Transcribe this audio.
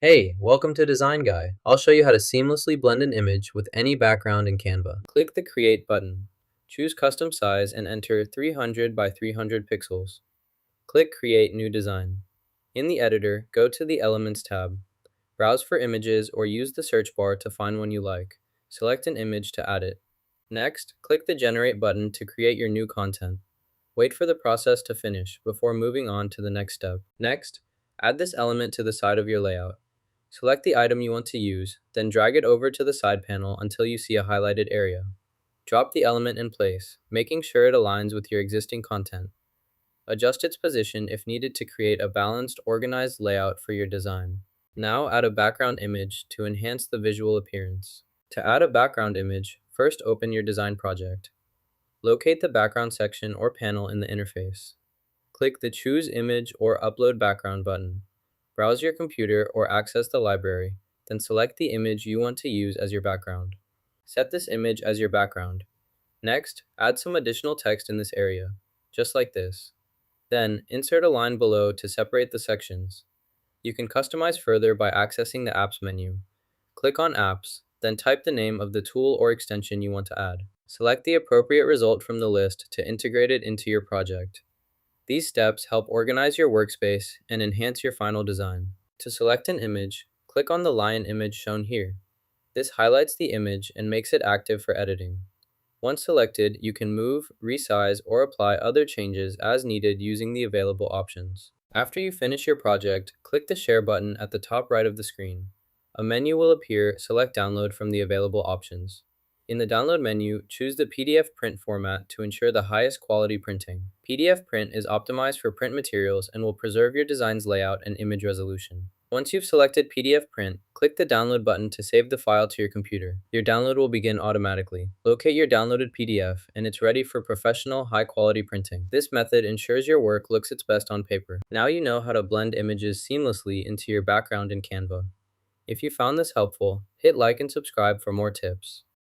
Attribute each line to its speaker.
Speaker 1: Hey, welcome to Design Guy. I'll show you how to seamlessly blend an image with any background in Canva. Click the Create button. Choose Custom Size and enter 300 by 300 pixels. Click Create New Design. In the editor, go to the Elements tab. Browse for images or use the search bar to find one you like. Select an image to add it. Next, click the Generate button to create your new content. Wait for the process to finish before moving on to the next step. Next, add this element to the side of your layout. Select the item you want to use, then drag it over to the side panel until you see a highlighted area. Drop the element in place, making sure it aligns with your existing content. Adjust its position if needed to create a balanced, organized layout for your design. Now add a background image to enhance the visual appearance. To add a background image, first open your design project. Locate the background section or panel in the interface. Click the Choose Image or Upload Background button. Browse your computer or access the library, then select the image you want to use as your background. Set this image as your background. Next, add some additional text in this area, just like this. Then, insert a line below to separate the sections. You can customize further by accessing the Apps menu. Click on Apps, then type the name of the tool or extension you want to add. Select the appropriate result from the list to integrate it into your project. These steps help organize your workspace and enhance your final design. To select an image, click on the lion image shown here. This highlights the image and makes it active for editing. Once selected, you can move, resize, or apply other changes as needed using the available options. After you finish your project, click the Share button at the top right of the screen. A menu will appear. Select Download from the available options. In the Download menu, choose the PDF print format to ensure the highest quality printing. PDF print is optimized for print materials and will preserve your design's layout and image resolution. Once you've selected PDF print, click the Download button to save the file to your computer. Your download will begin automatically. Locate your downloaded PDF, and it's ready for professional, high-quality printing. This method ensures your work looks its best on paper. Now you know how to blend images seamlessly into your background in Canva. If you found this helpful, hit like and subscribe for more tips.